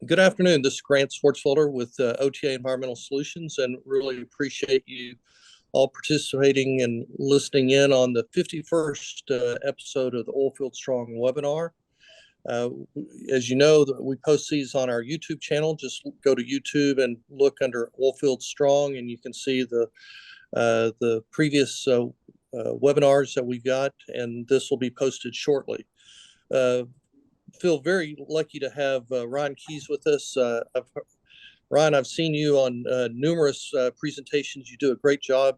Good afternoon. This is Grant Swartzfelder with OTA Environmental Solutions, and really appreciate you all participating and listening in on the 51st episode of the Oilfield Strong Webinar. As you know, we post these on our YouTube channel. Just go to YouTube and look under Oilfield Strong, and you can see the previous webinars that we've got, and this will be posted shortly. Feel very lucky to have Ryan Keys with us. Ryan, I've seen you on numerous presentations. You do a great job.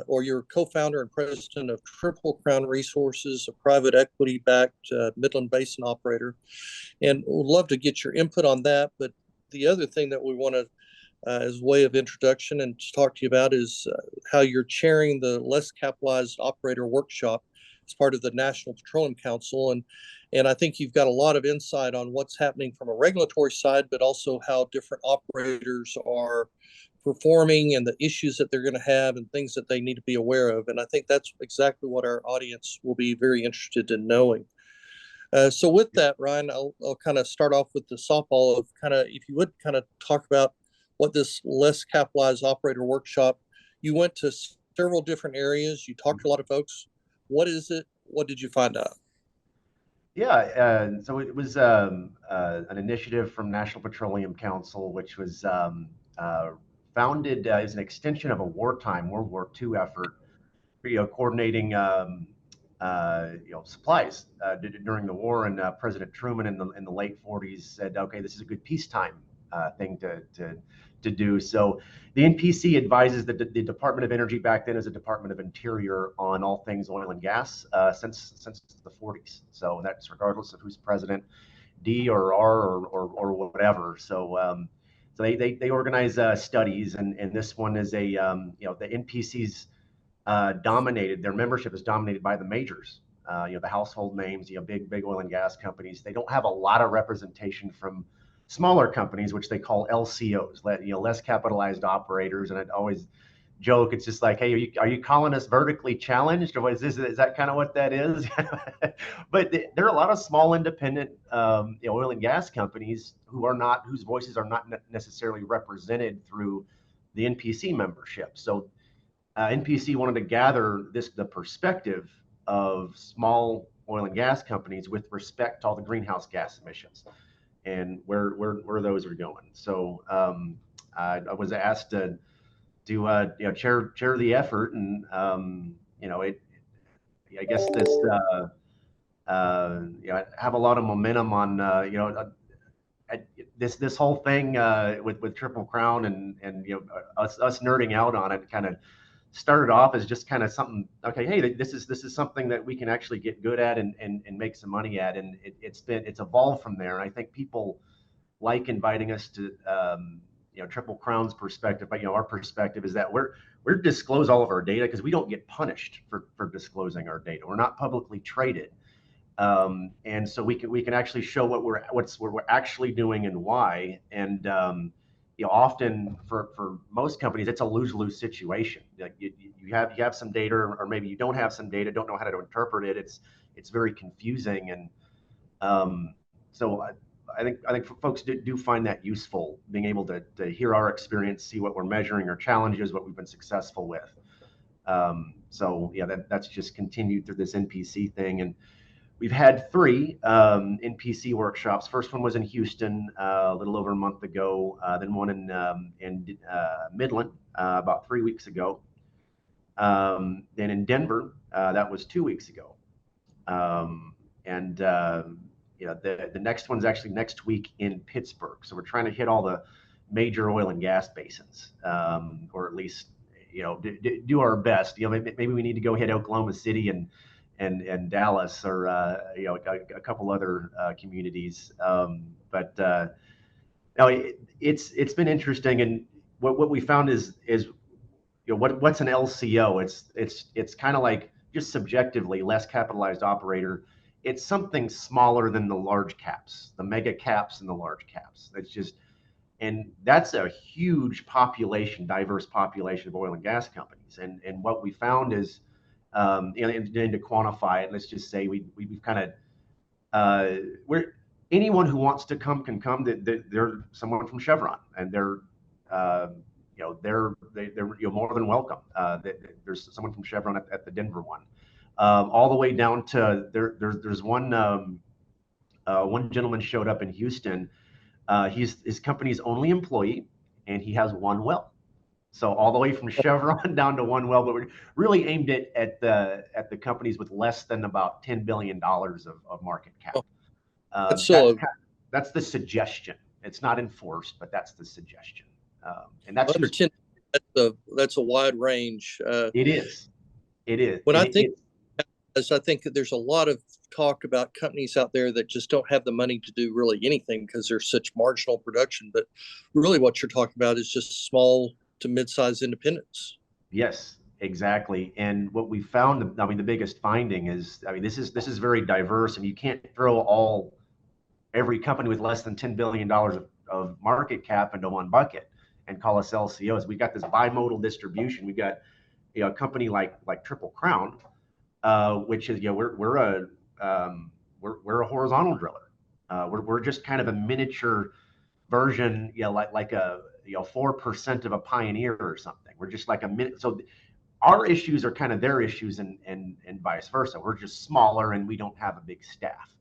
Or you're co-founder and president of Triple Crown Resources, a private equity-backed Midland Basin operator, and would love to get your input on that. But the other thing that we want to, as a way of introduction and to talk to you about, is how you're chairing the Less Capitalized Operator Workshop as part of the National Petroleum Council, and I think you've got a lot of insight on what's happening from a regulatory side, but also how different operators are performing and the issues that they're going to have and things that they need to be aware of. And I think that's exactly what our audience will be very interested in knowing. So with that, Ryan, I'll kind of start off with the softball of if you would kind of talk about what this Less Capitalized Operator Workshop, you went to several different areas, you talked to a lot of folks. What is it? What did you find out? Yeah, so it was an initiative from National Petroleum Council, which was founded as an extension of a wartime World War II effort, coordinating supplies during the war. And President Truman in the late 40s said, okay, this is a good peacetime thing to do. So the NPC advises the Department of Energy, back then as a Department of Interior, on all things oil and gas since the 40s. So that's regardless of who's president, D or R or whatever. So so they organize studies, and this one is the NPC's dominated. Their membership is dominated by the majors. The household names, big oil and gas companies. They don't have a lot of representation from smaller companies, which they call LCOs, less capitalized operators. And I'd always joke, it's just like, hey, are you calling us vertically challenged, or is that kind of what that is? But there are a lot of small independent oil and gas companies whose voices are not necessarily represented through the NPC membership. So NPC wanted to gather the perspective of small oil and gas companies with respect to all the greenhouse gas emissions and where those are going. So I was asked to chair the effort, and I guess this have a lot of momentum on this whole thing with Triple Crown, and us nerding out on it kind of started off as just kind of something. Okay, hey, this is something that we can actually get good at and make some money at, and it's evolved from there. And I think people like inviting us to Triple Crown's perspective, but our perspective is that we're disclose all of our data because we don't get punished for disclosing our data. We're not publicly traded, and so we can actually show what we're actually doing and why. And often for most companies, it's a lose-lose situation. Like you have some data, or maybe you don't have some data, don't know how to interpret it. It's very confusing, and so I think folks do find that useful, being able to hear our experience, see what we're measuring, our challenges, what we've been successful with. So yeah, that's just continued through this NPC thing, and we've had 3 NPC workshops. First one was in Houston a little over a month ago. Then one in Midland about 3 weeks ago. Then in Denver, that was 2 weeks ago. And the next one's actually next week in Pittsburgh. So we're trying to hit all the major oil and gas basins, or at least do our best. Maybe we need to go hit Oklahoma City and Dallas, or a couple other communities. But it's been interesting, and what we found is what's an LCO? It's kind of like, just subjectively, less capitalized operator. It's something smaller than the large caps, the mega caps and the large caps. And that's a huge population, diverse population of oil and gas companies. And what we found is, and to quantify it, let's just say we've kind of anyone who wants to come can come. They're someone from Chevron, and they're more than welcome. There's someone from Chevron at the Denver one, all the way down to there's one gentleman showed up in Houston. His company's only employee, and he has one well. So all the way from Chevron down to one well, but we're really aimed at the companies with less than about $10 billion of market cap. That's the suggestion. It's not enforced, but that's the suggestion. And that's under 10. That's a wide range. It is. When I think that there's a lot of talk about companies out there that just don't have the money to do really anything because there's such marginal production. But really, what you're talking about is just small to mid-sized independents. Yes, exactly. And what we found, I mean, the biggest finding is, I mean, this is very diverse, and you can't throw every company with less than $10 billion of market cap into one bucket and call us LCOs. We've got this bimodal distribution. We've got a company like Triple Crown, which is we're a horizontal driller. We're just kind of a miniature version, like a 4% of a Pioneer or something. We're just like a minute. So our issues are kind of their issues, and vice versa. We're just smaller, and we don't have a big staff.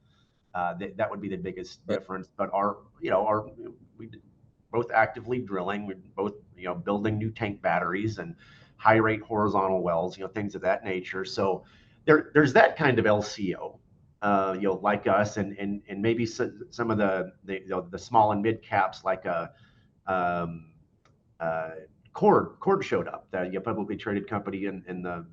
That would be the biggest difference. But we both actively drilling. We're both building new tank batteries and high rate horizontal wells, things of that nature. So there's that kind of LCO, like us, and maybe some of the small and mid caps like a Cord showed up, that publicly traded company in the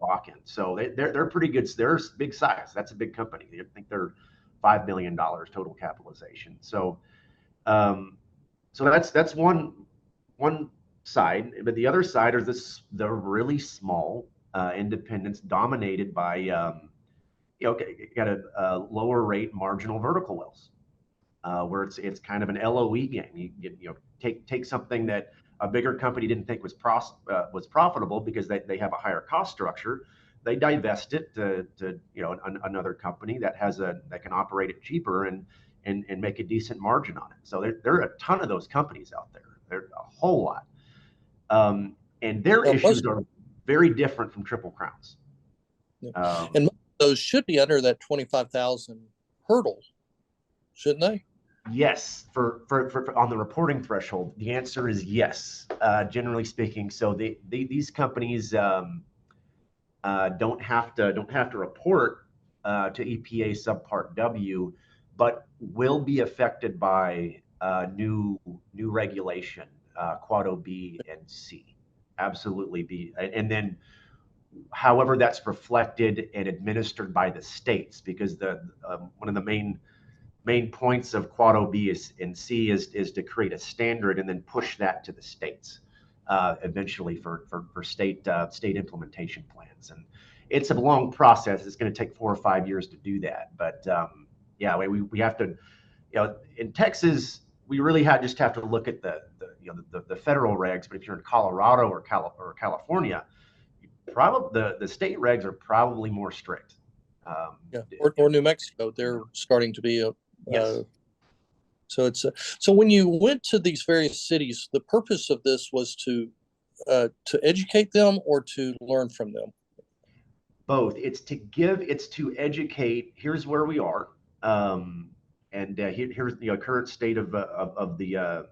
Bakken. So they're pretty good. They're big size. That's a big company. I think they're $5 million total capitalization. So that's one side. But the other side are the really small independents dominated by got a lower rate marginal vertical wells, where it's kind of an LOE game. You take something that a bigger company didn't think was profitable because they have a higher cost structure. They divest it to another company that can operate it cheaper and make a decent margin on it. So there are a ton of those companies out there. There's a whole lot, and their issues are very different from Triple Crowns. Yeah. And those should be under that 25,000 hurdle, shouldn't they? Yes, for on the reporting threshold, the answer is yes. Generally speaking, so these companies don't have to report to EPA Subpart W, but will be affected by new regulation, Quad O B and C. Absolutely be, and then however that's reflected and administered by the states, because one of the main points of Quad O B and C is to create a standard and then push that to the states eventually for state implementation plans. And it's a long process. It's going to take 4 or 5 years to do that. But we have to, in Texas, we really just have to look at the federal regs. But if you're in Colorado or California, probably the state regs are probably more strict. Or New Mexico, they're starting to be yes. So when you went to these various cities, the purpose of this was to educate them or to learn from them? Both. It's to educate. Here's where we are, and here's the current state of the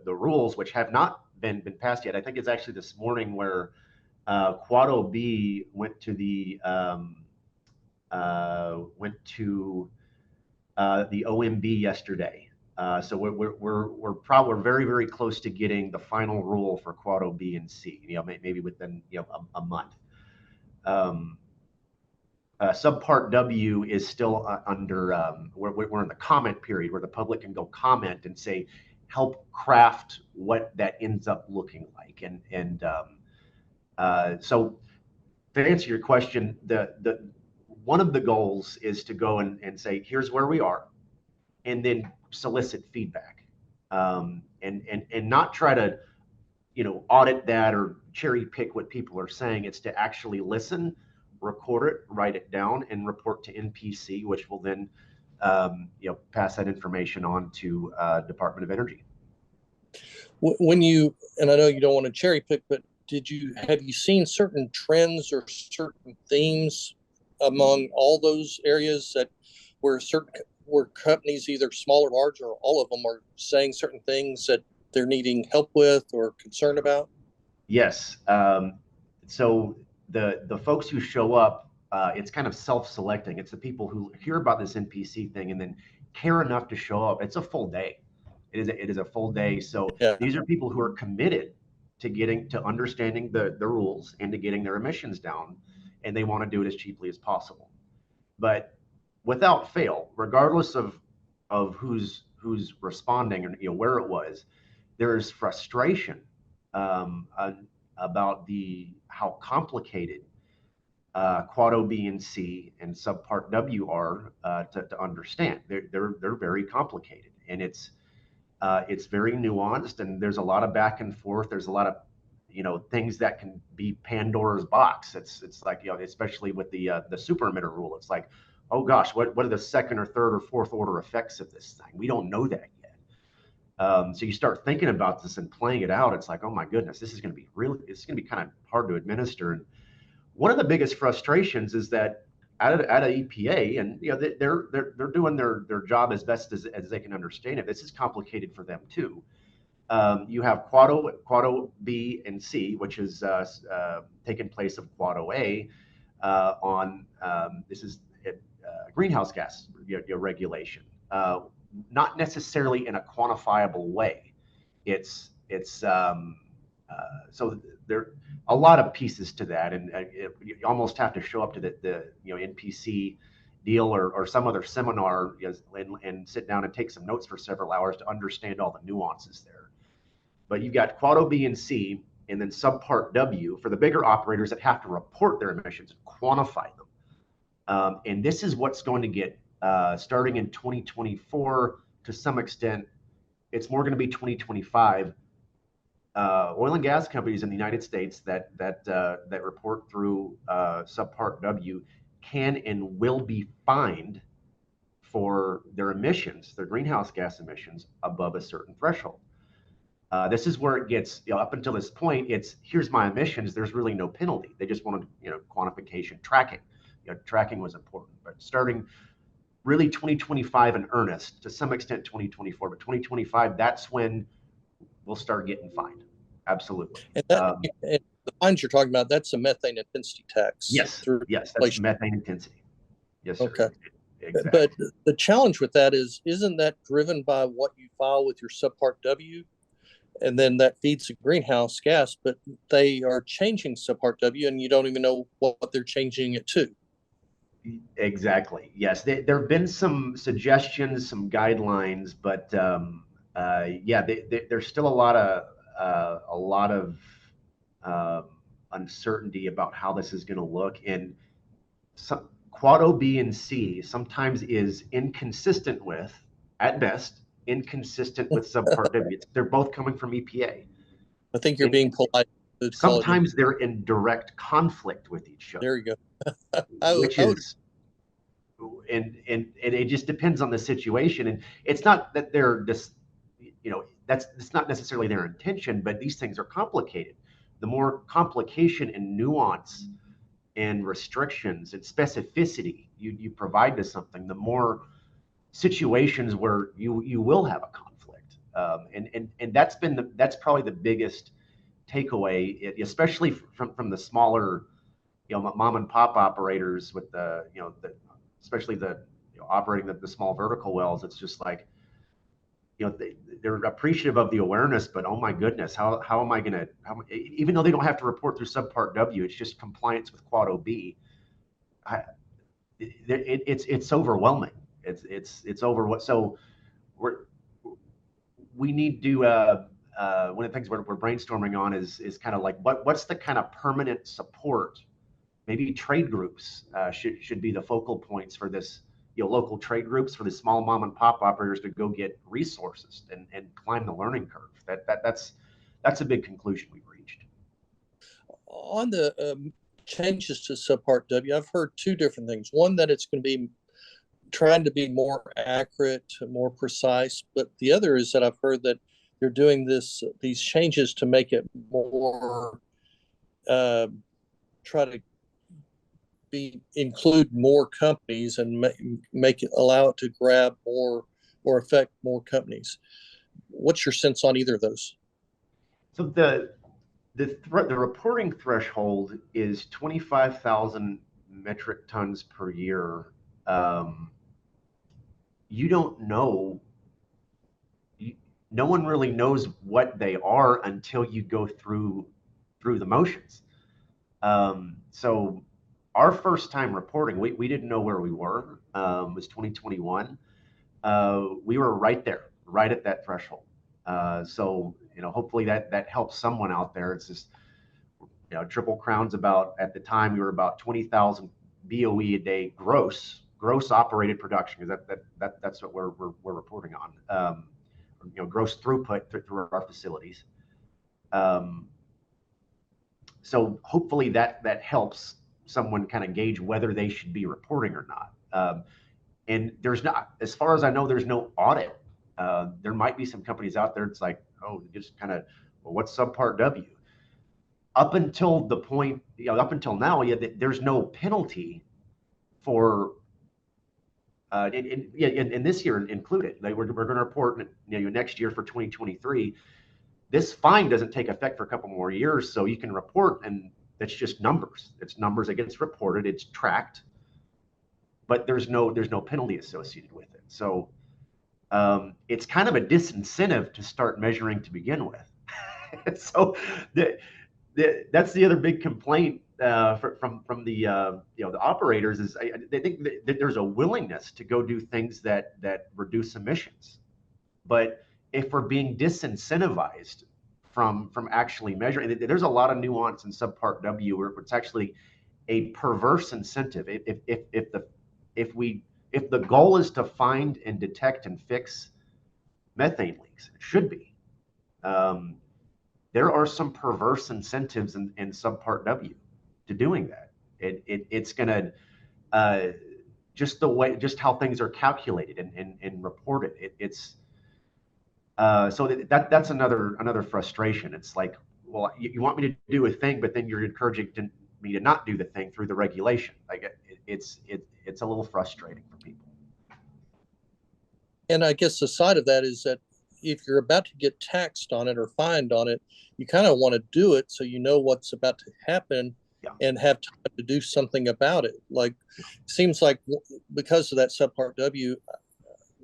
rules, which have not been passed yet. I think it's actually this morning where Quad O B went to the OMB yesterday. So we're probably very, very close to getting the final rule for Quad O B and C. Maybe within a month. Subpart W is still under. We're in the comment period where the public can go comment and say, help craft what that ends up looking like. So to answer your question, one of the goals is to go and say, here's where we are, and then solicit feedback, and not try to audit that or cherry pick what people are saying. It's to actually listen, record it, write it down, and report to NPC, which will then pass that information on to Department of Energy. When you, and I know you don't want to cherry pick, but have you seen certain trends or certain themes among all those areas where companies, either small or large or all of them, are saying certain things that they're needing help with or concerned about? Yes. So the folks who show up, it's kind of self-selecting. It's the people who hear about this NPC thing and then care enough to show up. It's a full day. It is a full day. So these are people who are committed to understanding the rules and to getting their emissions down, and they want to do it as cheaply as possible. But without fail, regardless of who's responding and where it was, there is frustration about how complicated Quad O, B, and C and Subpart W are to understand. They're very complicated, and it's very nuanced, and there's a lot of back and forth. There's a lot of things that can be Pandora's box. It's like, especially with the super emitter rule. It's like, oh gosh, what are the second or third or fourth order effects of this thing? We don't know that yet. So you start thinking about this and playing it out. It's like, oh my goodness, this is going to be it's going to be kind of hard to administer. And one of the biggest frustrations is that out of EPA, and they're doing their job as best as they can understand it. This is complicated for them too. You have Quad O B and C, which is taken place of Quad O A on this is greenhouse gas regulation. Not necessarily in a quantifiable way. So there are a lot of pieces to that, and you almost have to show up to the NPC deal or some other seminar and sit down and take some notes for several hours to understand all the nuances there. But you've got Quad O, B, and C, and then Subpart W for the bigger operators that have to report their emissions and quantify them. And this is what's going to get starting in 2024 to some extent. It's more going to be 2025. Oil and gas companies in the United States that report through Subpart W can and will be fined for their emissions, their greenhouse gas emissions above a certain threshold. This is where it gets, up until this point, it's here's my emissions. There's really no penalty. They just wanted, quantification, tracking. Tracking was important, but starting really 2025 in earnest, to some extent 2024, but 2025, that's when we'll start getting fined. Absolutely. And and the fines you're talking about, that's a methane intensity tax. Yes, that's methane intensity. Yes, sir. Okay. Exactly. But the challenge with that isn't that driven by what you file with your Subpart W? And then that feeds the greenhouse gas, but they are changing Subpart W and you don't even know what they're changing it to. Exactly. Yes. There have been some suggestions, some guidelines, but there's still a lot of uncertainty about how this is going to look. And some Quad O, B, and C sometimes is inconsistent with, at best, inconsistent with Subpart W. They're both coming from EPA. I think you're being polite. Sometimes they're in direct conflict with each other. There you go. And it just depends on the situation. And it's not that they're just, it's not necessarily their intention, but these things are complicated. The more complication and nuance and restrictions and specificity you provide to something, the more situations where you will have a conflict. And that's probably the biggest takeaway, especially from the smaller, mom and pop operators with especially the operating the small vertical wells. It's just like, they're appreciative of the awareness, but oh my goodness, how am I going to, even though they don't have to report through Subpart W, it's just compliance with Quad O, B. It's overwhelming. It's over. So we need to, one of the things we're brainstorming on is kind of like, what's the kind of permanent support? Maybe trade groups should be the focal points for this, local trade groups for the small mom and pop operators to go get resources and climb the learning curve. That's a big conclusion we've reached. On the changes to Subpart W, I've heard two different things. One, that it's going to be trying to be more accurate, more precise. But the other is that I've heard that they're doing these changes to make it more, uh, try to include more companies and make it, allow it to grab more or affect more companies. What's your sense on either of those? So the reporting threshold is 25,000 metric tons per year. You don't know. No one really knows what they are until you go through the motions. So our first time reporting, we didn't know where we were. It was 2021. We were right there, right at that threshold. So hopefully that helps someone out there. It's just Triple Crown's about, at the time we were about 20,000 BOE a day gross operated production, because that's what we're reporting on. Gross throughput through our facilities. So hopefully that helps someone kind of gauge whether they should be reporting or not. And there's not, as far as I know, there's no audit. There might be some companies out there. It's like, oh, just kind of, well, what's subpart W? Up until the point, up until now, there's no penalty for, and this year included. We're going to report next year for 2023. This fine doesn't take effect for a couple more years, so you can report, and that's just numbers. It's numbers that gets reported. It's tracked, but there's no penalty associated with it. So it's kind of a disincentive to start measuring to begin with. So that's the other big complaint from the the operators is they think that there's a willingness to go do things that reduce emissions, but if we're being disincentivized from actually measuring, there's a lot of nuance in subpart W where it's actually a perverse incentive. If the goal is to find and detect and fix methane leaks, it should be. There are some perverse incentives in subpart W to doing that. It's going to just how things are calculated and reported. So that's another frustration. It's like, well, you want me to do a thing, but then you're encouraging me to not do the thing through the regulation. Like it's a little frustrating for people. And I guess the side of that is that if you're about to get taxed on it or fined on it, you kind of want to do it so you know what's about to happen, yeah, and have time to do something about it. Like, it seems like because of that subpart W,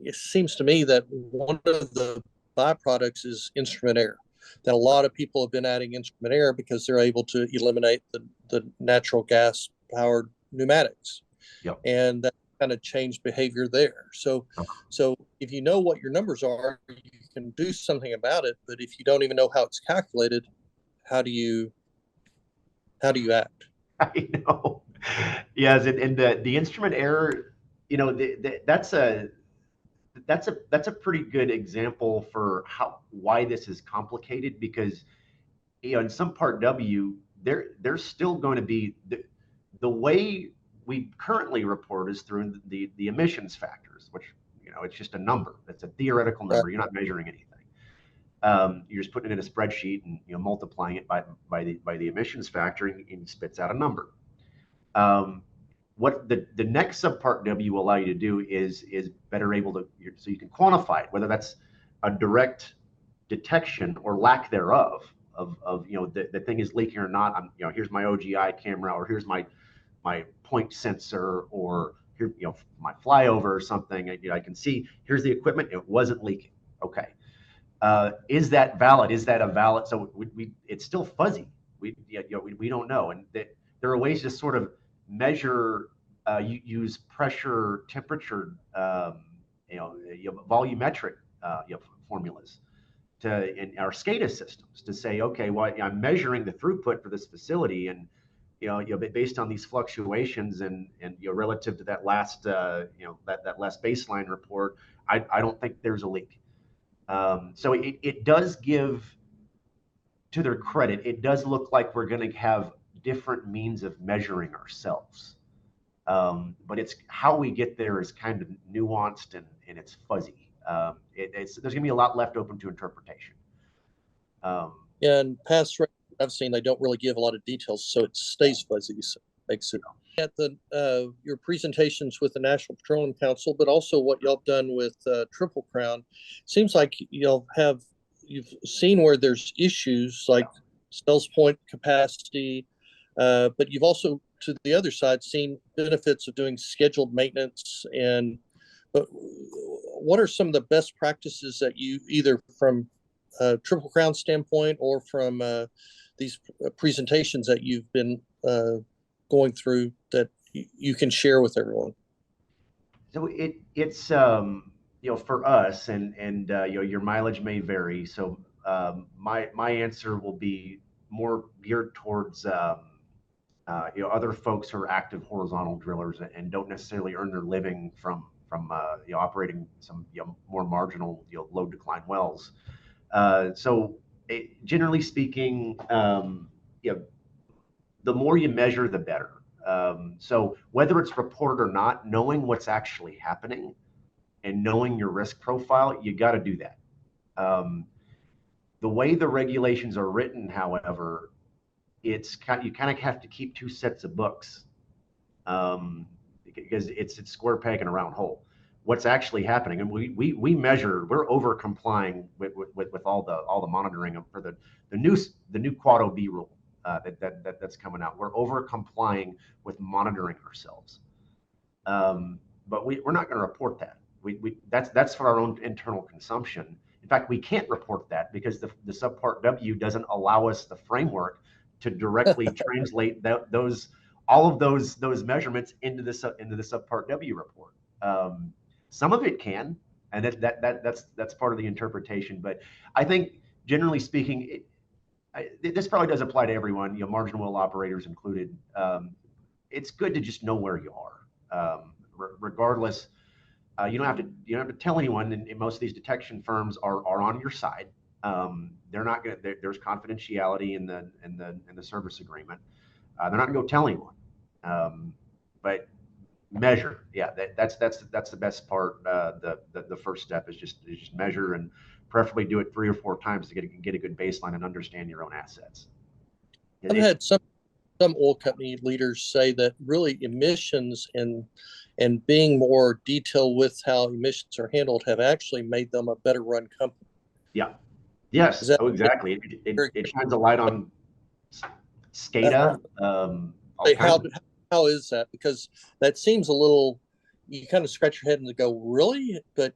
it seems to me that one of the byproducts is instrument error. That a lot of people have been adding instrument error because they're able to eliminate the natural gas powered pneumatics. Yep. And that kind of changed behavior there. So if you know what your numbers are, you can do something about it. But if you don't even know how it's calculated, how do you act? I know. Yes, and the instrument error, that's a pretty good example for why this is complicated, because in subpart W, there's still going to be the way we currently report is through the emissions factors, which it's just a number. That's a theoretical number. You're not measuring anything. You're just putting it in a spreadsheet and multiplying it by the emissions factor, and it spits out a number. What the next subpart W will allow you to do is better able to, so you can quantify it, whether that's a direct detection or lack thereof of the thing is leaking or not. Here's my OGI camera, or here's my point sensor, or here my flyover or something. I can see here's the equipment, it wasn't leaking. Okay, is that valid? Is that a valid? So it's still fuzzy. We don't know, and there are ways to sort of measure. You use pressure, temperature, volumetric formulas in our SCADA systems to say, okay, well, I'm measuring the throughput for this facility, and based on these fluctuations and relative to that last that last baseline report, I don't think there's a leak. So it does give, to their credit, it does look like we're going to have different means of measuring ourselves. But it's how we get there is kind of nuanced and it's fuzzy. There's going to be a lot left open to interpretation. And past records I've seen, they don't really give a lot of details, so it stays fuzzy. So it makes it at the your presentations with the National Petroleum Council, but also what y'all have done with Triple Crown. Seems like you've seen where there's issues like sales point capacity, but you've also, to the other side, seen benefits of doing scheduled maintenance. And but what are some of the best practices that you, either from Triple Crown standpoint or from these presentations that you've been going through, that you can share with everyone? So it's for us, and your mileage may vary. So my answer will be more geared towards other folks who are active horizontal drillers and don't necessarily earn their living from operating some more marginal low decline wells. Generally speaking, the more you measure, the better. So whether it's reported or not, knowing what's actually happening and knowing your risk profile, you got to do that. The way the regulations are written, however, you kind of have to keep two sets of books, because it's square peg in a round hole. What's actually happening, and we measure, we're over complying with all the monitoring for the new Quad OB rule that's coming out. We're over complying with monitoring ourselves, but we're not going to report that. That's for our own internal consumption. In fact, we can't report that because the subpart W doesn't allow us the framework to directly translate all of those measurements into the subpart W report. Some of it can, and that's part of the interpretation. But I think, generally speaking, this probably does apply to everyone, marginal well operators included. It's good to just know where you are, regardless. You don't have to tell anyone. And most of these detection firms are on your side. They're not going to. There's confidentiality in the service agreement. They're not going to go tell anyone. But measure, yeah, that's the best part. The first step is just measure, and preferably do it 3 or 4 times to get a good baseline and understand your own assets. I've had some oil company leaders say that really emissions and being more detailed with how emissions are handled have actually made them a better run company. Yeah. Yes. Oh, exactly. It shines a light on SCADA. How is that? Because that seems a little, you kind of scratch your head and go, really? But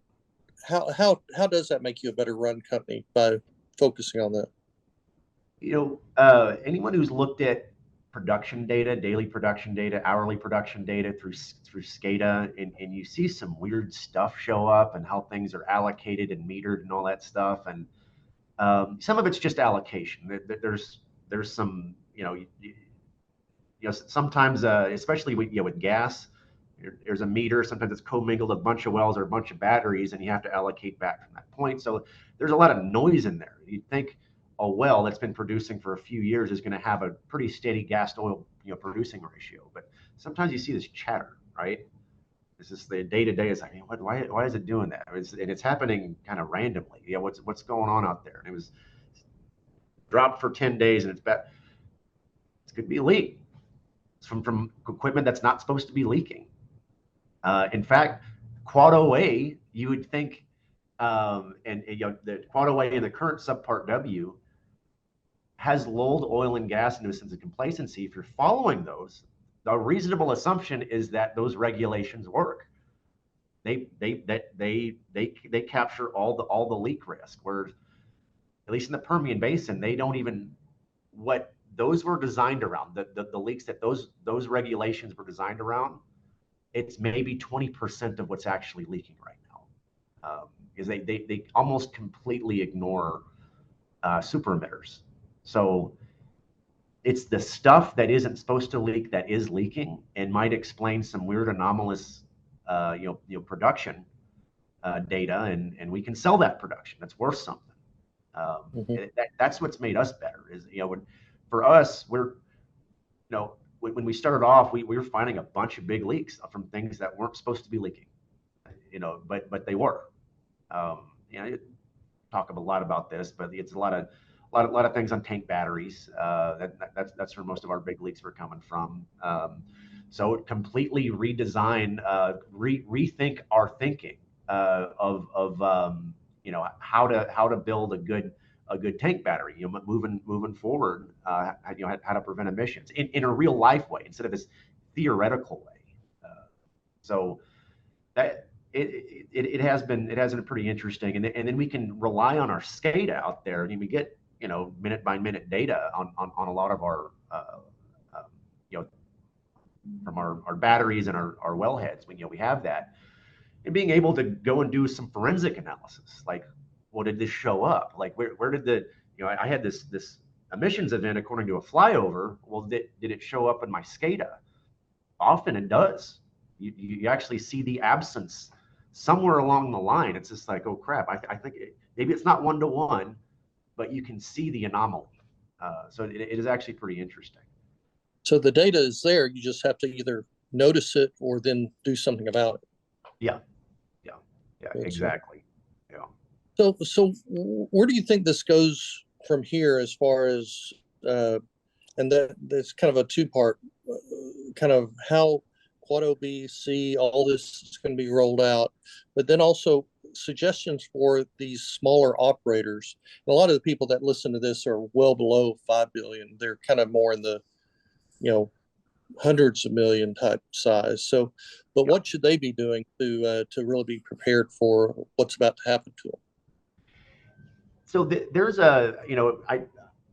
how does that make you a better run company by focusing on that? Anyone who's looked at production data, daily production data, hourly production data through SCADA, and you see some weird stuff show up and how things are allocated and metered and all that stuff. And some of it's just allocation. There's some, sometimes, especially with gas, there's a meter. Sometimes it's commingled a bunch of wells or a bunch of batteries, and you have to allocate back from that point. So there's a lot of noise in there. You'd think a well that's been producing for a few years is going to have a pretty steady gas to oil producing ratio, but sometimes you see this chatter, right? This is the day-to-day. It's like, why is it doing that? And it's happening kind of randomly. What's going on out there? And it was dropped for 10 days, and it's bad. It could be a leak. It's from equipment that's not supposed to be leaking. In fact, Quad OA, you would think, the Quad OA in the current subpart W has lulled oil and gas into a sense of complacency. If you're following those, the reasonable assumption is that those regulations work. They capture all the leak risk. Where, at least in the Permian Basin, they don't even, what those were designed around, the leaks that those regulations were designed around, it's maybe 20% of what's actually leaking right now, because they almost completely ignore super emitters. So it's the stuff that isn't supposed to leak that is leaking, and might explain some weird anomalous production data, and we can sell that production. That's worth something. That's what's made us better. Is for us, we're when we started off, we were finding a bunch of big leaks from things that weren't supposed to be leaking, but they were. Talk a lot about this, but it's a lot of things on tank batteries. That's where most of our big leaks were coming from. So completely redesign, rethink our thinking of how to build a good tank battery. Moving forward, how to prevent emissions in a real life way instead of this theoretical way. So that it has been pretty interesting, and then we can rely on our SCADA out there, and we get minute by minute data on a lot of our from our batteries and our wellheads. We have that, and being able to go and do some forensic analysis, like, well, did this show up? Like, where did the I had this emissions event according to a flyover. Well, did it show up in my SCADA? Often it does. You actually see the absence somewhere along the line. It's just like, oh crap, I think maybe it's not 1-to-1, but you can see the anomaly. So it is actually pretty interesting. So the data is there. You just have to either notice it or then do something about it. Yeah, exactly. Yeah. So where do you think this goes from here as far as, and that's kind of a two-part, kind of how Quad OBC, all this is going to be rolled out, but then also suggestions for these smaller operators. And a lot of the people that listen to this are well below 5 billion. They're kind of more in the, hundreds of million type size. So, but what should they be doing to really be prepared for what's about to happen to them? So there's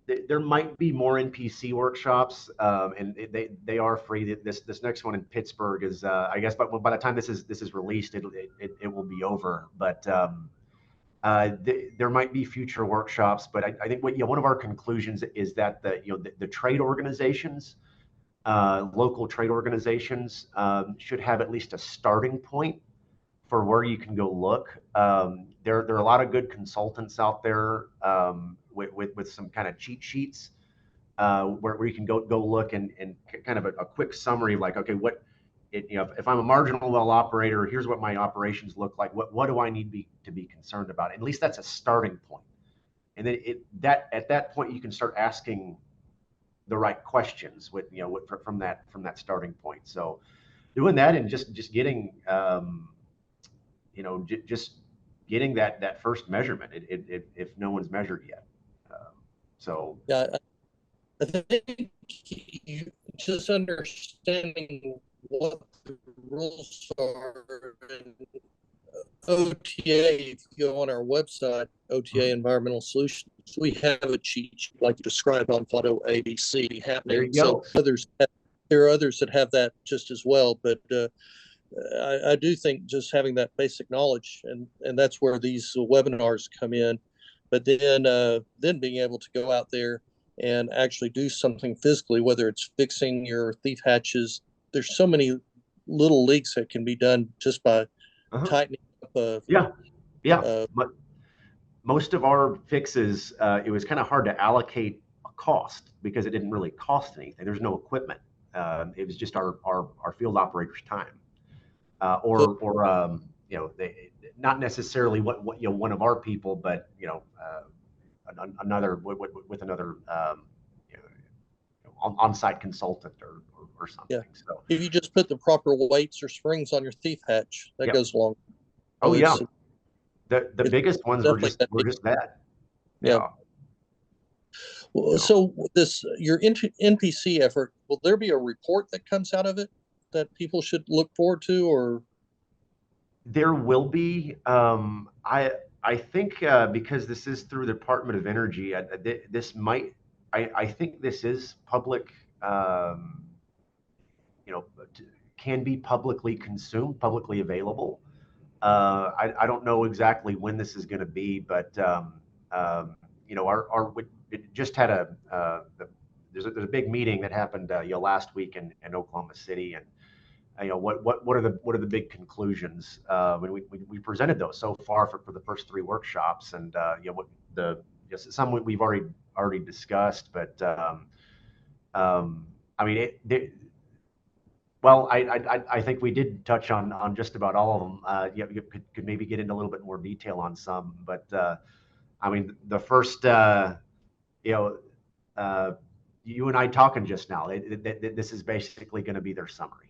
there might be more NPC workshops, and they are free. This next one in Pittsburgh is, I guess, but by the time this is released, it will be over. But there might be future workshops. But I think one of our conclusions is that the trade organizations, local trade organizations, should have at least a starting point for where you can go look. There are a lot of good consultants out there with some kind of cheat sheets where you can go look and kind of a quick summary of like, okay, if I'm a marginal well operator, here's what my operations look like. What do I need to be concerned about? At least that's a starting point. And then at that point you can start asking the right questions from that starting point. So doing that and just getting just getting that first measurement if no one's measured yet. So yeah, I think just understanding what the rules are in OTA. If you go on our website, OTA Environmental Solutions, we have a cheat sheet like you described on Photo ABC happening. There you go. So there are others that have that just as well, but I do think just having that basic knowledge, and that's where these webinars come in, but then being able to go out there and actually do something physically, whether it's fixing your thief hatches. There's so many little leaks that can be done just by tightening up. But most of our fixes, it was kind of hard to allocate a cost because it didn't really cost anything. There's no equipment. It was just our field operators' time. They not necessarily what one of our people, but another with another on-site consultant or something. Yeah. So if you just put the proper weights or springs on your thief hatch, that goes along. Oh yeah, the biggest ones were just that. Yeah. Well, so your NPC effort, will there be a report that comes out of it that people should look forward to, or? There will be. I think because this is through the Department of Energy, this might. I think this is public. Can be publicly consumed, publicly available. I don't know exactly when this is going to be, but it just had there's a big meeting that happened last week in Oklahoma City, and what are the big conclusions? We presented those so far for the first 3 workshops, and some we've already discussed, but I mean Well, I think we did touch on just about all of them. You could maybe get into a little bit more detail on some, but I mean, the first, you know, uh, you and I talking just now, this is basically going to be their summary.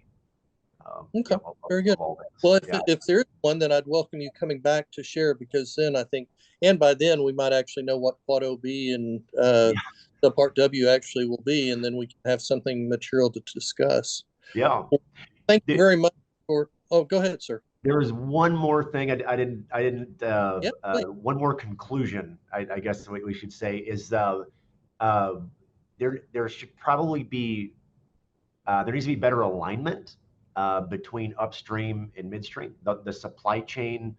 Okay, very Of good. all this. Well, Yeah. if there is one, then I'd welcome you coming back to share, because then I think, and by then we might actually know what Quad OB and the Part W actually will be, and then we can have something material to discuss. Yeah. Well, thank you very much for. Oh, go ahead, sir. There was one more thing I didn't Yeah, one more conclusion I guess what we should say is there should probably be there needs to be better alignment between upstream and midstream. The supply chain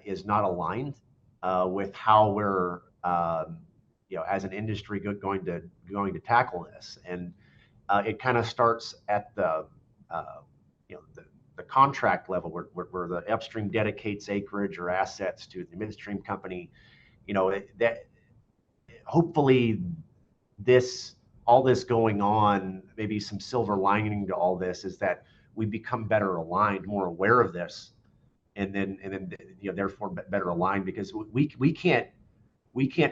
is not aligned with how we're as an industry going to tackle this, and it kind of starts at the the contract level where the upstream dedicates acreage or assets to the midstream company. That hopefully all this going on, maybe some silver lining to all this is that we become better aligned, more aware of this, and then therefore better aligned, because we can't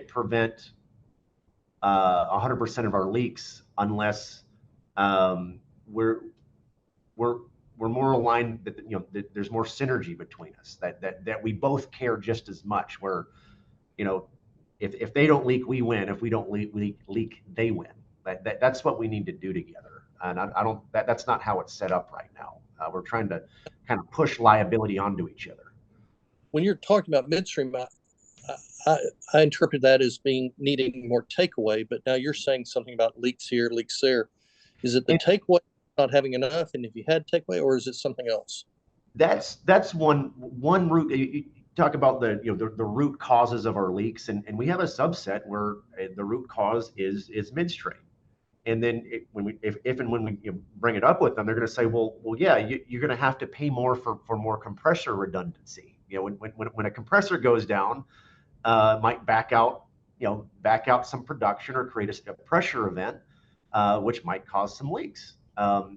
prevent 100% of our leaks unless we're more aligned, that there's more synergy between us, that we both care just as much, where if they don't leak, we win. If we don't leak, they win. That's what we need to do together. And I don't that's not how it's set up right now. We're trying to kind of push liability onto each other. When you're talking about midstream, I interpret that as needing more takeaway, but now you're saying something about leaks here, leaks there. Is it the takeaway not having enough, and if you had takeaway, or is it something else? That's one root. You talk about the root causes of our leaks, and we have a subset where the root cause is midstream. And then if and when we bring it up with them, they're going to say, well, yeah, you're going to have to pay more for more compressor redundancy. When a compressor goes down, might back out some production or create a pressure event, which might cause some leaks.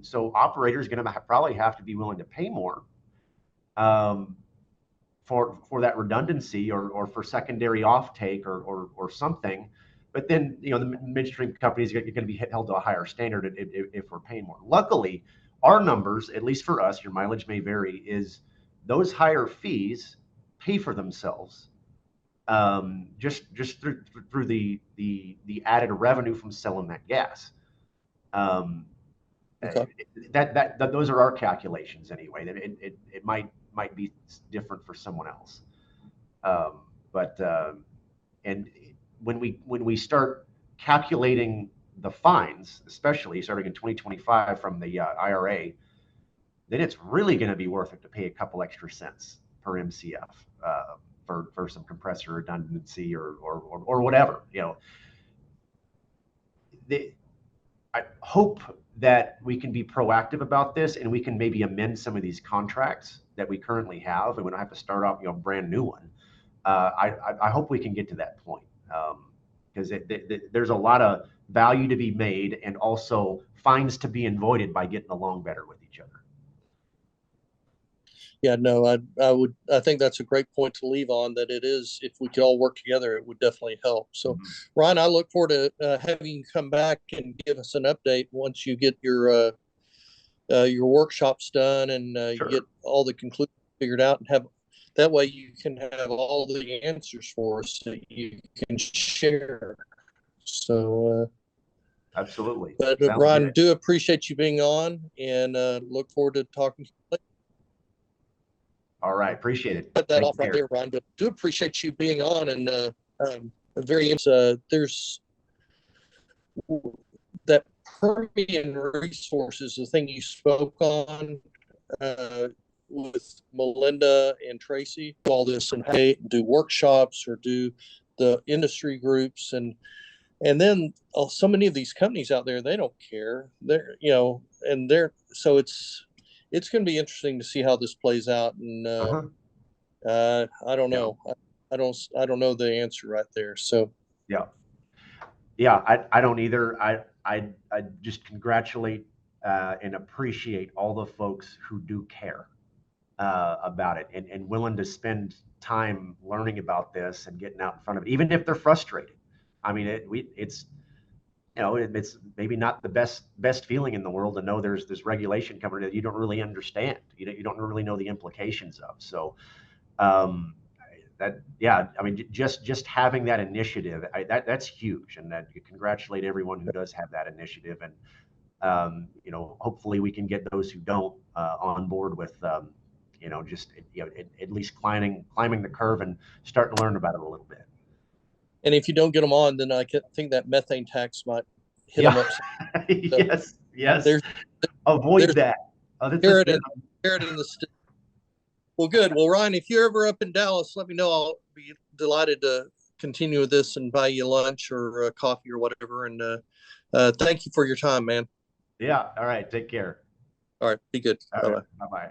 So operators are going to probably have to be willing to pay more for that redundancy, or for secondary offtake, or something. But then the midstream companies are going to be held to a higher standard if we're paying more. Luckily, our numbers, at least for us, your mileage may vary, is those higher fees pay for themselves, just through the added revenue from selling that gas. Okay. That those are our calculations anyway. That it might be different for someone else. And when we start calculating the fines, especially starting in 2025 from the IRA, then it's really going to be worth it to pay a couple extra cents per MCF for some compressor redundancy or whatever. I hope that we can be proactive about this, and we can maybe amend some of these contracts that we currently have, and we don't have to start off a brand new one. I hope we can get to that point, because there's a lot of value to be made, and also fines to be avoided by getting along better with each other. Yeah, no, I think that's a great point to leave on, that it is, if we could all work together, it would definitely help. So, Ryan, I look forward to having you come back and give us an update once you get your workshops done, and Sure. you get all the conclusions figured out, and that way you can have all the answers for us that you can share. So, absolutely. But Ryan, do appreciate you being on, and look forward to talking to you later. All right, appreciate it. Cut that off right there, Ryan. But do appreciate you being on, and there's that Permian resources, the thing you spoke on with Melinda and Tracy, all this, and do workshops or do the industry groups, and then so many of these companies out there, they don't care. So it's going to be interesting to see how this plays out, and I don't know. I don't know the answer right there. So yeah, I don't either. I just congratulate and appreciate all the folks who do care about it and willing to spend time learning about this and getting out in front of it, even if they're frustrated. I mean, it's it's maybe not the best feeling in the world to know there's regulation coming that you don't really understand. You don't really know the implications of. So yeah, I mean, just having that initiative, that's huge, and that you congratulate everyone who does have that initiative, and hopefully we can get those who don't on board with just at least climbing the curve and starting to learn about it a little bit. And if you don't get them on, then I think that methane tax might hit them up. Yes. There's Avoid that. Carrot in the stick. Well, good. Well, Ryan, if you're ever up in Dallas, let me know. I'll be delighted to continue with this and buy you lunch or coffee or whatever. And thank you for your time, man. Yeah. All right. Take care. All right. Be good. Bye-bye. Bye-bye.